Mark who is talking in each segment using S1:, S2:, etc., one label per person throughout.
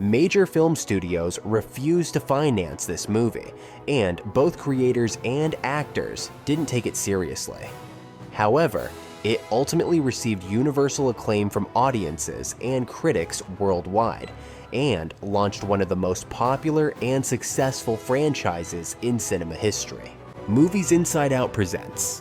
S1: Major film studios refused to finance this movie, and both creators and actors didn't take it seriously. However, it ultimately received universal acclaim from audiences and critics worldwide, and launched one of the most popular and successful franchises in cinema history. Movies Inside Out presents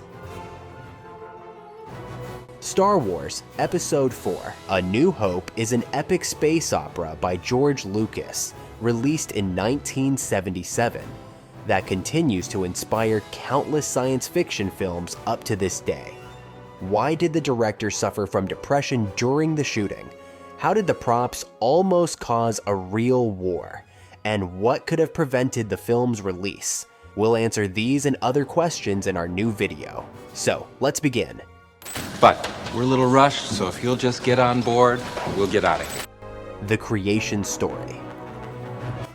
S1: Star Wars Episode 4: A New Hope is an epic space opera by George Lucas, released in 1977, that continues to inspire countless science fiction films up to this day. Why did the director suffer from depression during the shooting? How did the props almost cause a real war? And what could have prevented the film's release? We'll answer these and other questions in our new video. So, let's begin.
S2: But we're a little rushed, so if you'll just get on board, we'll get out of here.
S1: The creation story.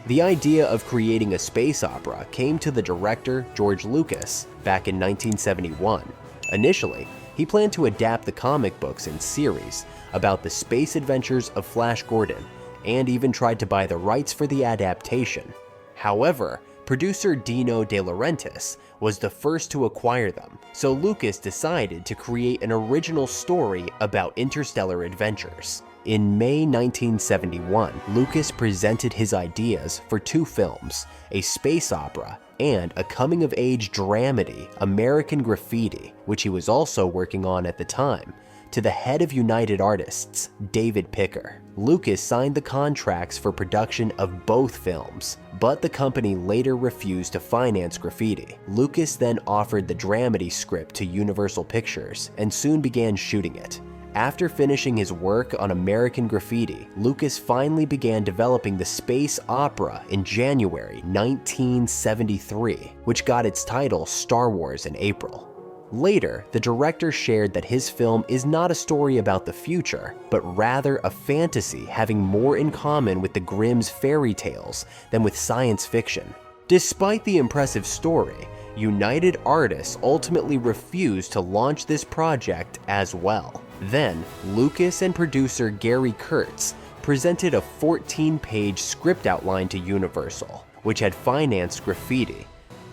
S1: The idea of creating a space opera came to the director, George Lucas, back in 1971. Initially, he planned to adapt the comic books and series about the space adventures of Flash Gordon, and even tried to buy the rights for the adaptation. However, producer Dino De Laurentiis was the first to acquire them, so Lucas decided to create an original story about interstellar adventures. In May 1971, Lucas presented his ideas for two films, a space opera and a coming-of-age dramedy, American Graffiti, which he was also working on at the time, to the head of United Artists, David Picker. Lucas signed the contracts for production of both films, but the company later refused to finance Graffiti. Lucas then offered the dramedy script to Universal Pictures and soon began shooting it. After finishing his work on American Graffiti, Lucas finally began developing the space opera in January 1973, which got its title Star Wars in April. Later, the director shared that his film is not a story about the future, but rather a fantasy having more in common with the Grimm's fairy tales than with science fiction. Despite the impressive story, United Artists ultimately refused to launch this project as well. Then, Lucas and producer Gary Kurtz presented a 14-page script outline to Universal, which had financed Graffiti,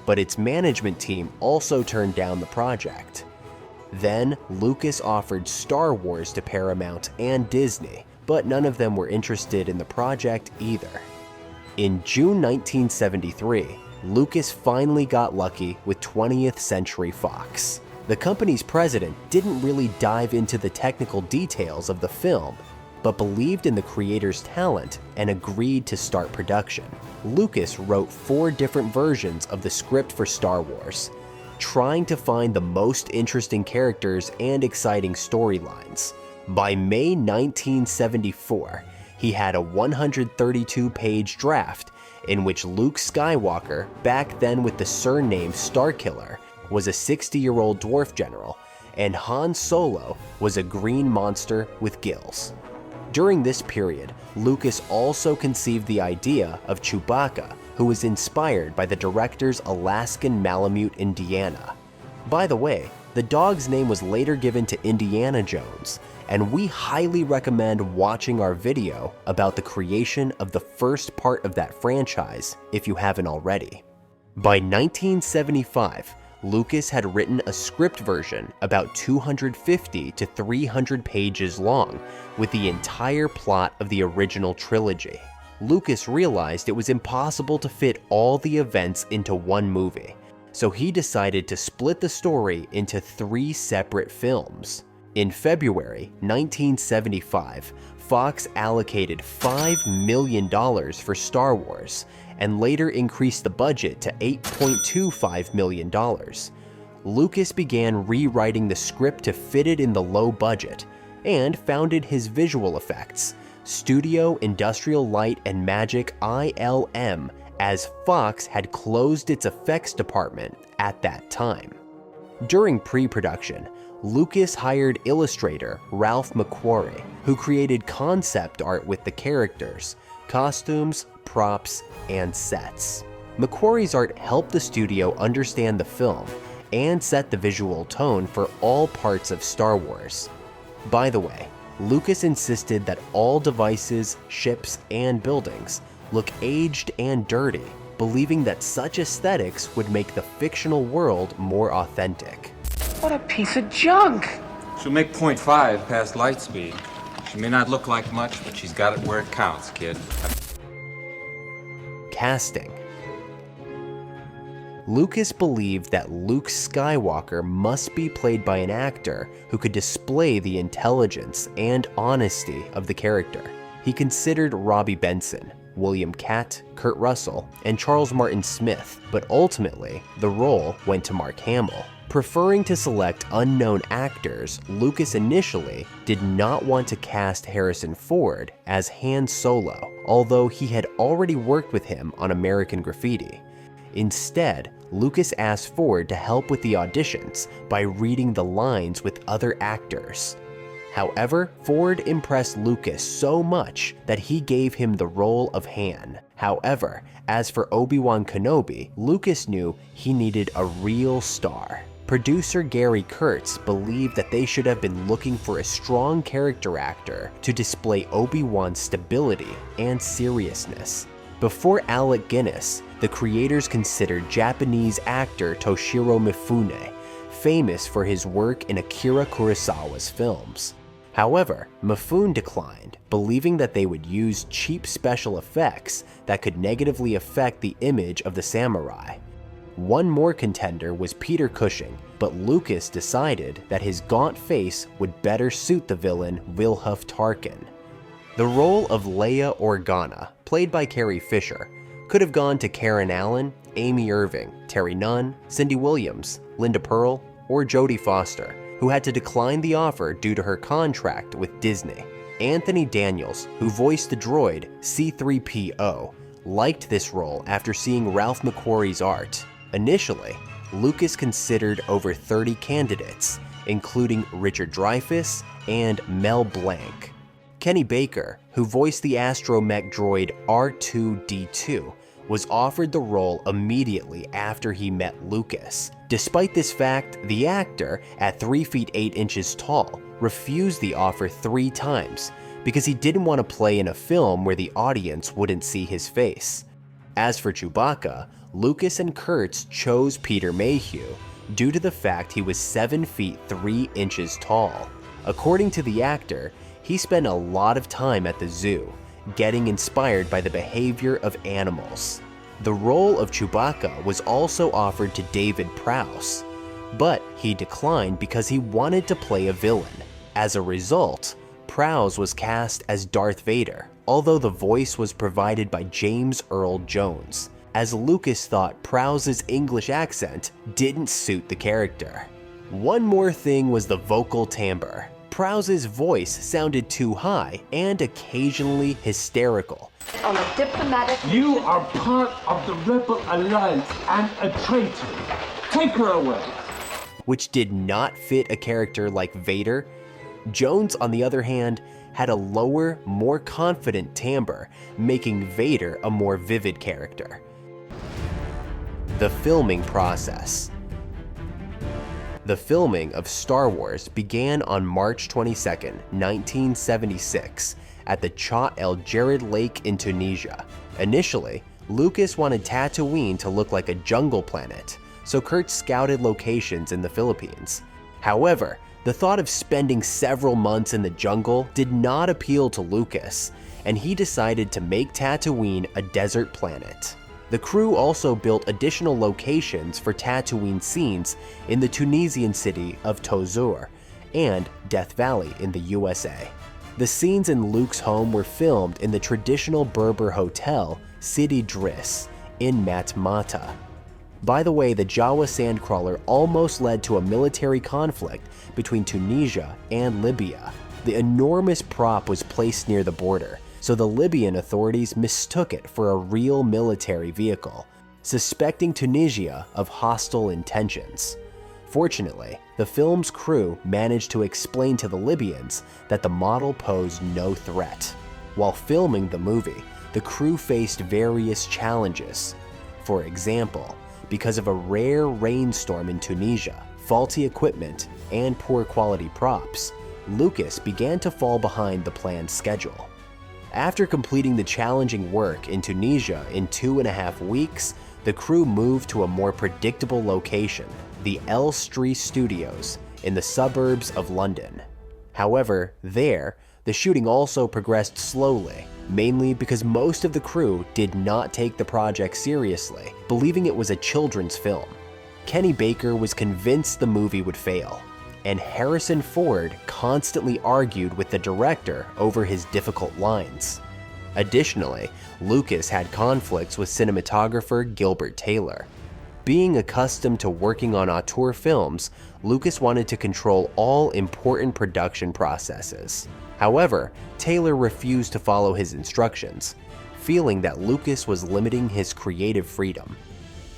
S1: but its management team also turned down the project. Then, Lucas offered Star Wars to Paramount and Disney, but none of them were interested in the project either. In June 1973, Lucas finally got lucky with 20th Century Fox. The company's president didn't really dive into the technical details of the film, but believed in the creator's talent and agreed to start production. Lucas wrote 4 different versions of the script for Star Wars, trying to find the most interesting characters and exciting storylines. By May 1974, he had a 132-page draft in which Luke Skywalker, back then with the surname Starkiller, was a 60-year-old dwarf general, and Han Solo was a green monster with gills. During this period, Lucas also conceived the idea of Chewbacca, who was inspired by the director's Alaskan Malamute Indiana. By the way, the dog's name was later given to Indiana Jones, and we highly recommend watching our video about the creation of the first part of that franchise if you haven't already. By 1975, Lucas had written a script version about 250 to 300 pages long, with the entire plot of the original trilogy. Lucas realized it was impossible to fit all the events into one movie, so he decided to split the story into 3 separate films. In February 1975, Fox allocated $5 million for Star Wars, and later increased the budget to $8.25 million. Lucas began rewriting the script to fit it in the low budget, and founded his visual effects, Studio Industrial Light and Magic ILM, as Fox had closed its effects department at that time. During pre-production, Lucas hired illustrator Ralph McQuarrie, who created concept art with the characters, costumes, props, and sets. McQuarrie's art helped the studio understand the film and set the visual tone for all parts of Star Wars. By the way, Lucas insisted that all devices, ships, and buildings look aged and dirty, believing that such aesthetics would make the fictional world more authentic.
S3: What a piece of junk!
S2: She'll make .5 past light speed. She may not look like much, but she's got it where it counts, kid.
S1: Casting. Lucas believed that Luke Skywalker must be played by an actor who could display the intelligence and honesty of the character. He considered Robbie Benson, William Catt, Kurt Russell, and Charles Martin Smith, but ultimately, the role went to Mark Hamill. Preferring to select unknown actors, Lucas initially did not want to cast Harrison Ford as Han Solo, although he had already worked with him on American Graffiti. Instead, Lucas asked Ford to help with the auditions by reading the lines with other actors. However, Ford impressed Lucas so much that he gave him the role of Han. However, as for Obi-Wan Kenobi, Lucas knew he needed a real star. Producer Gary Kurtz believed that they should have been looking for a strong character actor to display Obi-Wan's stability and seriousness. Before Alec Guinness, the creators considered Japanese actor Toshiro Mifune, famous for his work in Akira Kurosawa's films. However, Mifune declined, believing that they would use cheap special effects that could negatively affect the image of the samurai. One more contender was Peter Cushing, but Lucas decided that his gaunt face would better suit the villain Wilhuff Tarkin. The role of Leia Organa, played by Carrie Fisher, could have gone to Karen Allen, Amy Irving, Terry Nunn, Cindy Williams, Linda Pearl, or Jodie Foster, who had to decline the offer due to her contract with Disney. Anthony Daniels, who voiced the droid C-3PO, liked this role after seeing Ralph McQuarrie's art. Initially, Lucas considered over 30 candidates, including Richard Dreyfuss and Mel Blanc. Kenny Baker, who voiced the astromech droid R2-D2, was offered the role immediately after he met Lucas. Despite this fact, the actor, at 3 feet 8 inches tall, refused the offer 3 times because he didn't want to play in a film where the audience wouldn't see his face. As for Chewbacca, Lucas and Kurtz chose Peter Mayhew due to the fact he was 7 feet 3 inches tall. According to the actor, he spent a lot of time at the zoo, getting inspired by the behavior of animals. The role of Chewbacca was also offered to David Prowse, but he declined because he wanted to play a villain. As a result, Prowse was cast as Darth Vader, although the voice was provided by James Earl Jones, as Lucas thought Prowse's English accent didn't suit the character. One more thing was the vocal timbre. Prowse's voice sounded too high and occasionally hysterical.
S4: On a diplomatic...
S5: You are part of the Rebel Alliance and a traitor. Take her away.
S1: Which did not fit a character like Vader. Jones, on the other hand, had a lower, more confident timbre, making Vader a more vivid character. The filming process. The filming of Star Wars began on March 22, 1976, at the Chott El Djerid Lake in Tunisia. Initially, Lucas wanted Tatooine to look like a jungle planet, so Kurt scouted locations in the Philippines. However, the thought of spending several months in the jungle did not appeal to Lucas, and he decided to make Tatooine a desert planet. The crew also built additional locations for Tatooine scenes in the Tunisian city of Tozeur and Death Valley in the USA. The scenes in Luke's home were filmed in the traditional Berber hotel Sidi Driss in Matmata. By the way, the Jawa sandcrawler almost led to a military conflict between Tunisia and Libya. The enormous prop was placed near the border, so the Libyan authorities mistook it for a real military vehicle, suspecting Tunisia of hostile intentions. Fortunately, the film's crew managed to explain to the Libyans that the model posed no threat. While filming the movie, the crew faced various challenges. For example, because of a rare rainstorm in Tunisia, faulty equipment, and poor quality props, Lucas began to fall behind the planned schedule. After completing the challenging work in Tunisia in 2.5 weeks, the crew moved to a more predictable location, the Elstree Studios, in the suburbs of London. However, there, the shooting also progressed slowly, mainly because most of the crew did not take the project seriously, believing it was a children's film. Kenny Baker was convinced the movie would fail, and Harrison Ford constantly argued with the director over his difficult lines. Additionally, Lucas had conflicts with cinematographer Gilbert Taylor. Being accustomed to working on auteur films, Lucas wanted to control all important production processes. However, Taylor refused to follow his instructions, feeling that Lucas was limiting his creative freedom.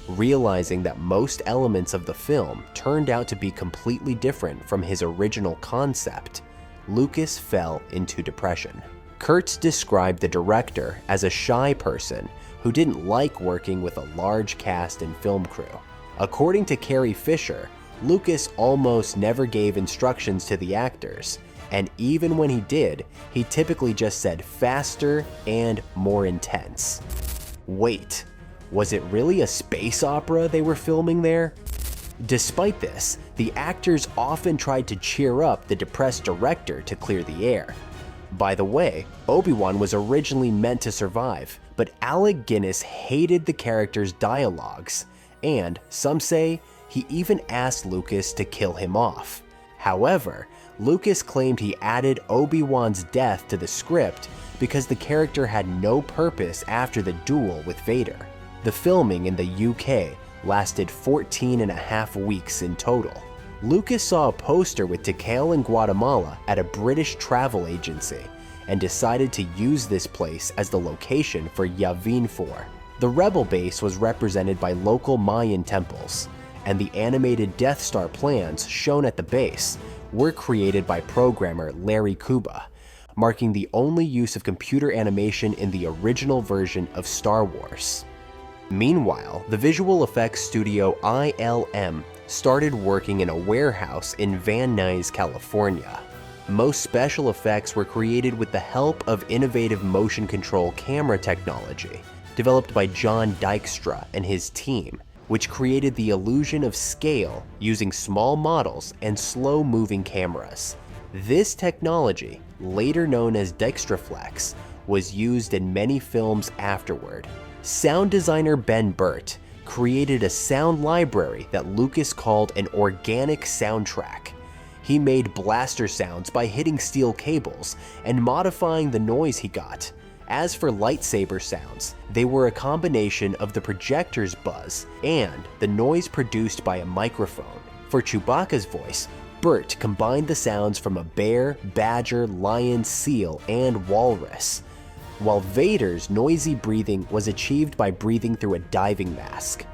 S1: Realizing that most elements of the film turned out to be completely different from his original concept, Lucas fell into depression. Kurtz described the director as a shy person who didn't like working with a large cast and film crew. According to Carrie Fisher, Lucas almost never gave instructions to the actors, and even when he did, he typically just said faster and more intense. Wait, was it really a space opera they were filming there? Despite this, the actors often tried to cheer up the depressed director to clear the air. By the way, Obi-Wan was originally meant to survive, but Alec Guinness hated the character's dialogues, and some say he even asked Lucas to kill him off. However, Lucas claimed he added Obi-Wan's death to the script because the character had no purpose after the duel with Vader. The filming in the UK lasted 14.5 weeks in total. Lucas saw a poster with Tikal in Guatemala at a British travel agency and decided to use this place as the location for Yavin 4. The Rebel base was represented by local Mayan temples, and the animated Death Star plans shown at the base were created by programmer Larry Kuba, marking the only use of computer animation in the original version of Star Wars. Meanwhile, the visual effects studio ILM started working in a warehouse in Van Nuys, California. Most special effects were created with the help of innovative motion control camera technology developed by John Dykstra and his team, which created the illusion of scale using small models and slow-moving cameras. This technology, later known as Dextraflex, was used in many films afterward. Sound designer Ben Burt created a sound library that Lucas called an organic soundtrack. He made blaster sounds by hitting steel cables and modifying the noise he got. As for lightsaber sounds, they were a combination of the projector's buzz and the noise produced by a microphone. For Chewbacca's voice, Burt combined the sounds from a bear, badger, lion, seal, and walrus, while Vader's noisy breathing was achieved by breathing through a diving mask.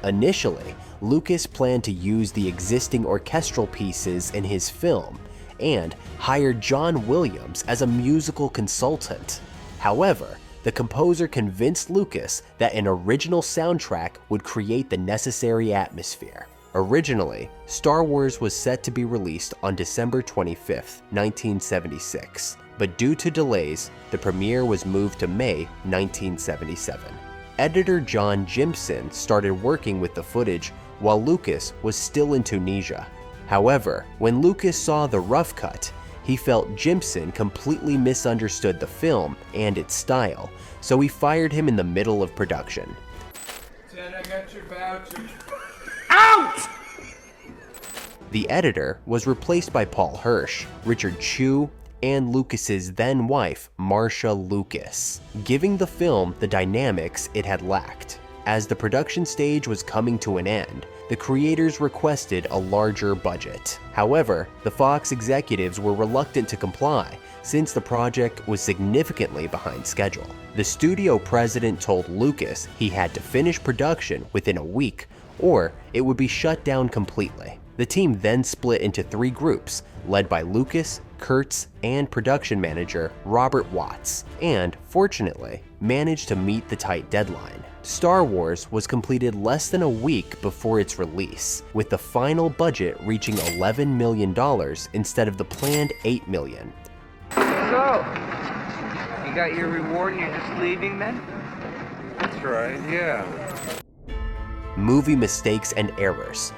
S1: Initially, Lucas planned to use the existing orchestral pieces in his film and hired John Williams as a musical consultant. However, the composer convinced Lucas that an original soundtrack would create the necessary atmosphere. Originally, Star Wars was set to be released on December 25, 1976, but due to delays, the premiere was moved to May 1977. Editor John Jimson started working with the footage while Lucas was still in Tunisia. However, when Lucas saw the rough cut, he felt Jimson completely misunderstood the film and its style, so he fired him in the middle of production.
S2: Ted, I got your voucher.
S3: Out!
S1: The editor was replaced by Paul Hirsch, Richard Chew, and Lucas's then wife, Marcia Lucas, giving the film the dynamics it had lacked. As the production stage was coming to an end, the creators requested a larger budget. However, the Fox executives were reluctant to comply since the project was significantly behind schedule. The studio president told Lucas he had to finish production within a week or it would be shut down completely. The team then split into 3 groups, led by Lucas, Kurtz, and production manager Robert Watts, and, fortunately, managed to meet the tight deadline. Star Wars was completed less than a week before its release, with the final budget reaching $11 million instead of the planned $8 million.
S3: So, you got your reward and you're just leaving then?
S2: That's right, yeah.
S1: Movie mistakes and errors.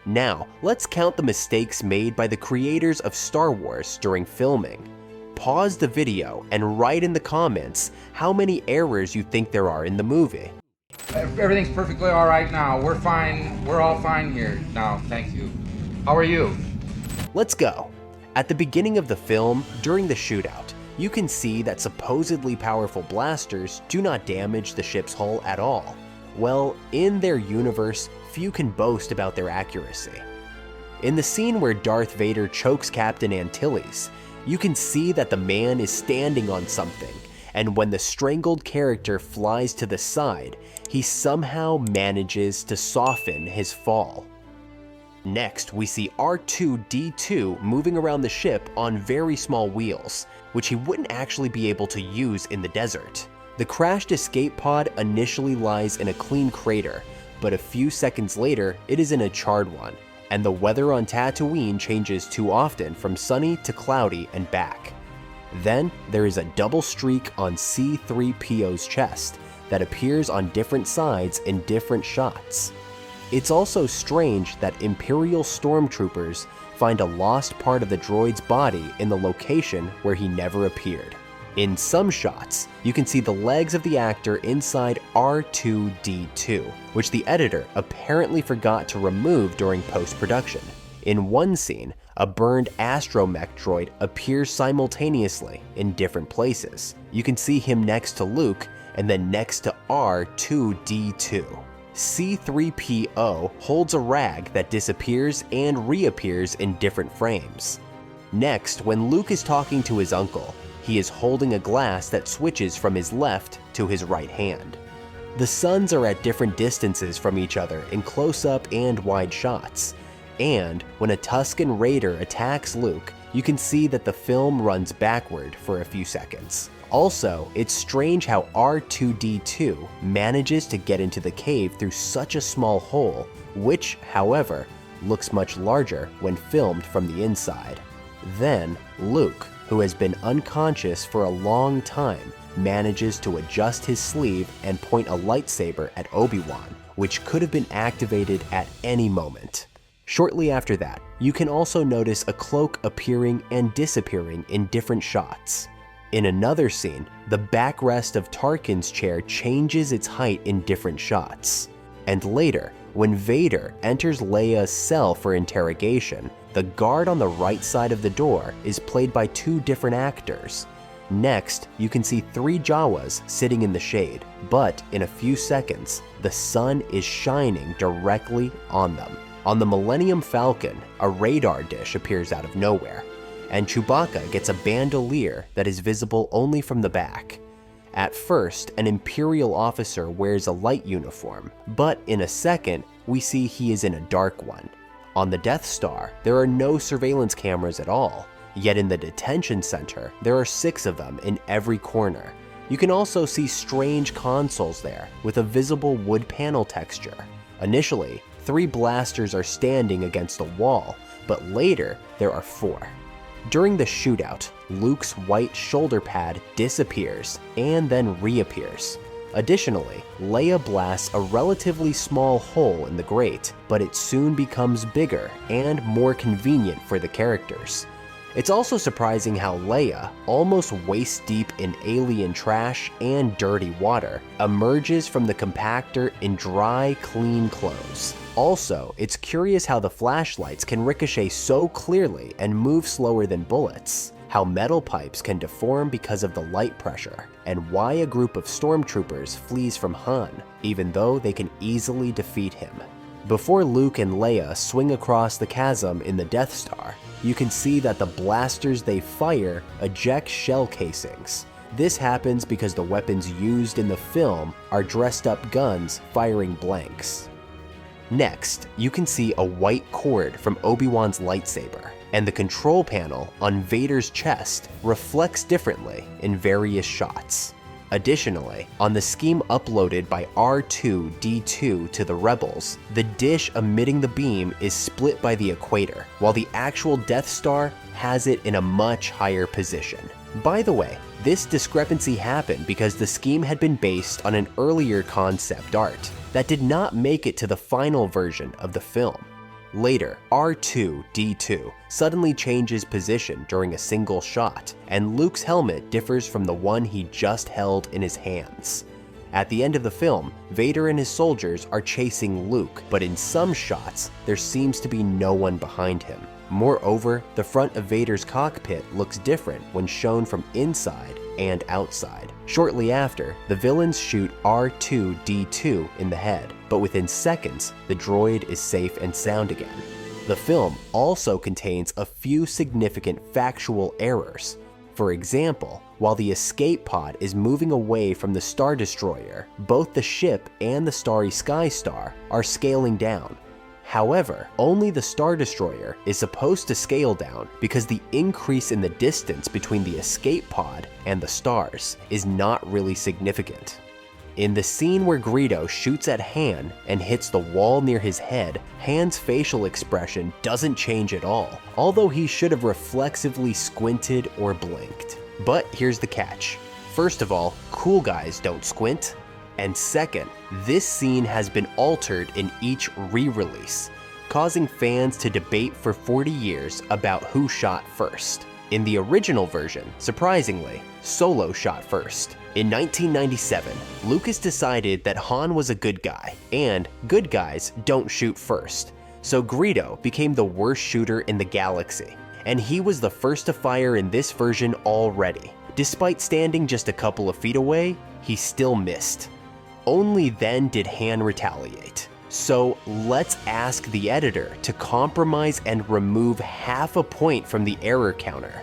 S1: Now, let's count the mistakes made by the creators of Star Wars during filming. Pause the video and write in the comments how many errors you think there are in the movie.
S2: Everything's perfectly all right now. We're fine. We're all fine here now. Thank you. How are you?
S1: Let's go. At the beginning of the film, during the shootout, you can see that supposedly powerful blasters do not damage the ship's hull at all. Well, in their universe, few can boast about their accuracy. In the scene where Darth Vader chokes Captain Antilles, you can see that the man is standing on something, and when the strangled character flies to the side, he somehow manages to soften his fall. Next, we see R2-D2 moving around the ship on very small wheels, which he wouldn't actually be able to use in the desert. The crashed escape pod initially lies in a clean crater, but a few seconds later, it is in a charred one, and the weather on Tatooine changes too often from sunny to cloudy and back. Then, there is a double streak on C-3PO's chest that appears on different sides in different shots. It's also strange that Imperial stormtroopers find a lost part of the droid's body in the location where he never appeared. In some shots, you can see the legs of the actor inside R2-D2, which the editor apparently forgot to remove during post-production. In one scene, a burned astromech droid appears simultaneously in different places. You can see him next to Luke and then next to R2-D2. C-3PO holds a rag that disappears and reappears in different frames. Next, when Luke is talking to his uncle, he is holding a glass that switches from his left to his right hand. The suns are at different distances from each other in close-up and wide shots, and when a Tusken Raider attacks Luke, you can see that the film runs backward for a few seconds. Also, it's strange how R2-D2 manages to get into the cave through such a small hole, which, however, looks much larger when filmed from the inside. Then, Luke, who has been unconscious for a long time, manages to adjust his sleeve and point a lightsaber at Obi-Wan, which could have been activated at any moment. Shortly after that, you can also notice a cloak appearing and disappearing in different shots. In another scene, the backrest of Tarkin's chair changes its height in different shots. And later, when Vader enters Leia's cell for interrogation, the guard on the right side of the door is played by two different actors. Next, you can see three Jawas sitting in the shade, but in a few seconds, the sun is shining directly on them. On the Millennium Falcon, a radar dish appears out of nowhere, and Chewbacca gets a bandolier that is visible only from the back. At first, an Imperial officer wears a light uniform, but in a second, we see he is in a dark one. On the Death Star, there are no surveillance cameras at all, yet in the detention center, there are 6 of them in every corner. You can also see strange consoles there with a visible wood panel texture. Initially, 3 blasters are standing against a wall, but later there are 4. During the shootout, Luke's white shoulder pad disappears and then reappears. Additionally, Leia blasts a relatively small hole in the grate, but it soon becomes bigger and more convenient for the characters. It's also surprising how Leia, almost waist-deep in alien trash and dirty water, emerges from the compactor in dry, clean clothes. Also, it's curious how the flashlights can ricochet so clearly and move slower than bullets, how metal pipes can deform because of the light pressure, and why a group of stormtroopers flees from Han, even though they can easily defeat him. Before Luke and Leia swing across the chasm in the Death Star, you can see that the blasters they fire eject shell casings. This happens because the weapons used in the film are dressed-up guns firing blanks. Next, you can see a white cord from Obi-Wan's lightsaber. and the control panel on Vader's chest reflects differently in various shots. Additionally, on the scheme uploaded by R2-D2 to the Rebels, the dish emitting the beam is split by the equator, while the actual Death Star has it in a much higher position. By the way, this discrepancy happened because the scheme had been based on an earlier concept art that did not make it to the final version of the film. Later, R2-D2 suddenly changes position during a single shot, and Luke's helmet differs from the one he just held in his hands. At the end of the film, Vader and his soldiers are chasing Luke, but in some shots, there seems to be no one behind him. Moreover, the front of Vader's cockpit looks different when shown from inside and outside. Shortly after, the villains shoot R2-D2 in the head, but within seconds, the droid is safe and sound again. The film also contains a few significant factual errors. For example, while the escape pod is moving away from the Star Destroyer, both the ship and the Starry Sky Star are scaling down. However, only the Star Destroyer is supposed to scale down because the increase in the distance between the escape pod and the stars is not really significant. In the scene where Greedo shoots at Han and hits the wall near his head, Han's facial expression doesn't change at all, although he should have reflexively squinted or blinked. But here's the catch. First of all, cool guys don't squint. And second, this scene has been altered in each re-release, causing fans to debate for 40 years about who shot first. In the original version, surprisingly, Solo shot first. In 1997, Lucas decided that Han was a good guy, and good guys don't shoot first. So Greedo became the worst shooter in the galaxy, and he was the first to fire in this version already. Despite standing just a couple of feet away, he still missed. Only then did Han retaliate. So let's ask the editor to compromise and remove half a point from the error counter.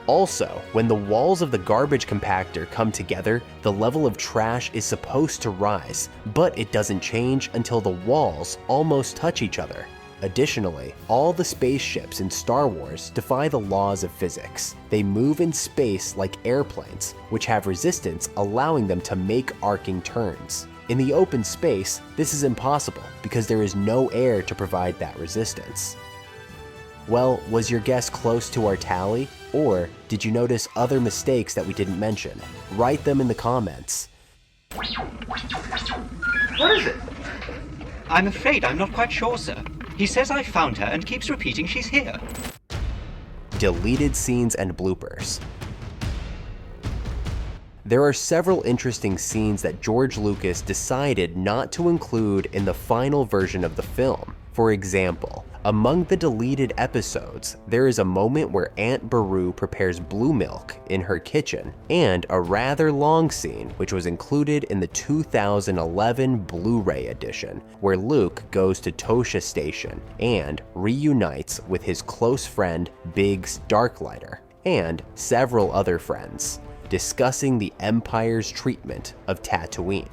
S1: Also, when the walls of the garbage compactor come together, the level of trash is supposed to rise, but it doesn't change until the walls almost touch each other. Additionally, all the spaceships in Star Wars defy the laws of physics. They move in space like airplanes, which have resistance allowing them to make arcing turns. In the open space, this is impossible because there is no air to provide that resistance. Well, was your guess close to our tally? Or did you notice other mistakes that we didn't mention? Write them in the comments.
S3: What is it?
S4: I'm afraid I'm not quite sure, sir. He says I found her and keeps repeating she's here.
S1: Deleted scenes and bloopers. There are several interesting scenes that George Lucas decided not to include in the final version of the film. For example, among the deleted episodes, there is a moment where Aunt Beru prepares blue milk in her kitchen, and a rather long scene which was included in the 2011 Blu-ray edition, where Luke goes to Tosha Station and reunites with his close friend Biggs Darklighter, and several other friends, discussing the Empire's treatment of Tatooine.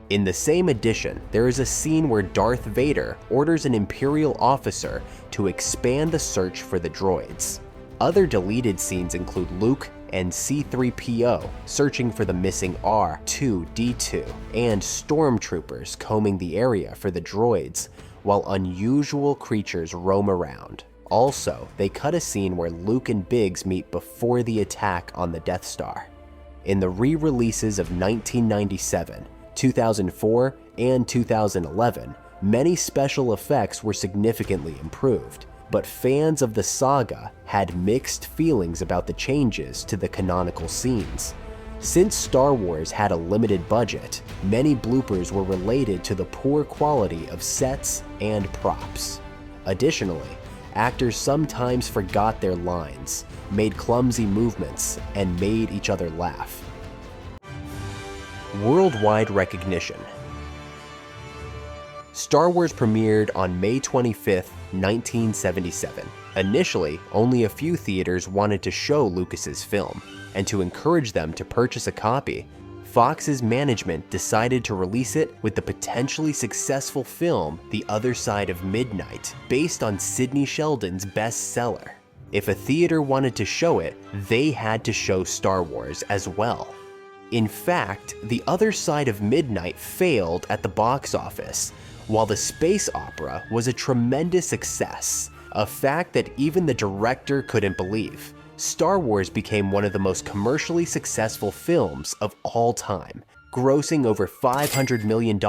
S1: In the same edition, there is a scene where Darth Vader orders an Imperial officer to expand the search for the droids. Other deleted scenes include Luke and C-3PO searching for the missing R2-D2, and stormtroopers combing the area for the droids while unusual creatures roam around. Also, they cut a scene where Luke and Biggs meet before the attack on the Death Star. In the re-releases of 1997, 2004, and 2011, many special effects were significantly improved, but fans of the saga had mixed feelings about the changes to the canonical scenes. Since Star Wars had a limited budget, many bloopers were related to the poor quality of sets and props. Additionally, actors sometimes forgot their lines, made clumsy movements, and made each other laugh. Worldwide recognition. Star Wars premiered on May 25, 1977. Initially, only a few theaters wanted to show Lucas's film, and to encourage them to purchase a copy, Fox's management decided to release it with the potentially successful film The Other Side of Midnight, based on Sidney Sheldon's bestseller. If a theater wanted to show it, they had to show Star Wars as well. In fact, The Other Side of Midnight failed at the box office, while the space opera was a tremendous success, a fact that even the director couldn't believe. Star Wars became one of the most commercially successful films of all time, grossing over $500 million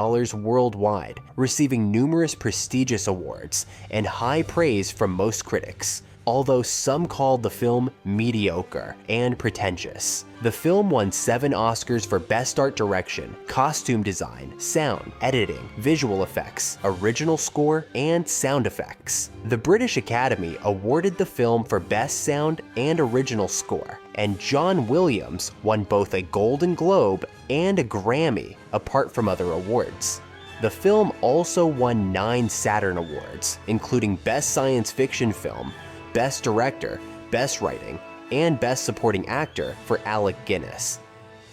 S1: worldwide, receiving numerous prestigious awards and high praise from most critics, although some called the film mediocre and pretentious. The film won 7 Oscars for Best Art Direction, Costume Design, Sound, Editing, Visual Effects, Original Score, and Sound Effects. The British Academy awarded the film for Best Sound and Original Score, and John Williams won both a Golden Globe and a Grammy, apart from other awards. The film also won 9 Saturn Awards, including Best Science Fiction Film, Best Director, Best Writing, and Best Supporting Actor for Alec Guinness.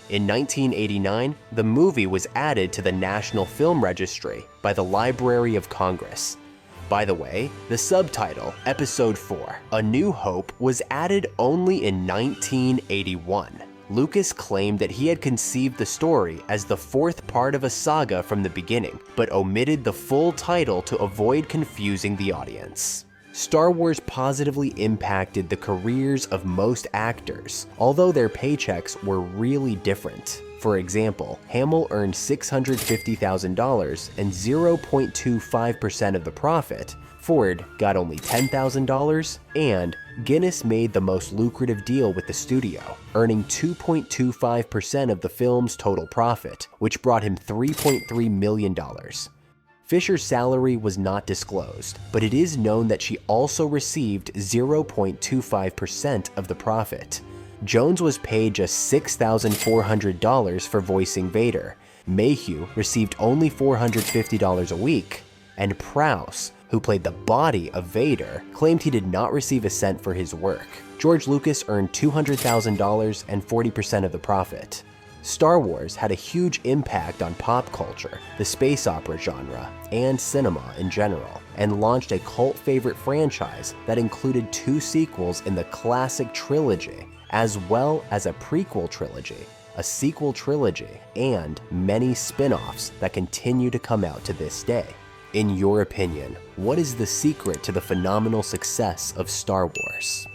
S1: In 1989, the movie was added to the National Film Registry by the Library of Congress. By the way, the subtitle, Episode 4, A New Hope, was added only in 1981. Lucas claimed that he had conceived the story as the 4th part of a saga from the beginning, but omitted the full title to avoid confusing the audience. Star Wars positively impacted the careers of most actors, although their paychecks were really different. For example, Hamill earned $650,000 and 0.25% of the profit, Ford got only $10,000, and Guinness made the most lucrative deal with the studio, earning 2.25% of the film's total profit, which brought him $3.3 million. Fisher's salary was not disclosed, but it is known that she also received 0.25% of the profit. Jones was paid just $6,400 for voicing Vader, Mayhew received only $450 a week, and Prowse, who played the body of Vader, claimed he did not receive a cent for his work. George Lucas earned $200,000 and 40% of the profit. Star Wars had a huge impact on pop culture, the space opera genre, and cinema in general, and launched a cult favorite franchise that included 2 sequels in the classic trilogy, as well as a prequel trilogy, a sequel trilogy, and many spin-offs that continue to come out to this day. In your opinion, what is the secret to the phenomenal success of Star Wars?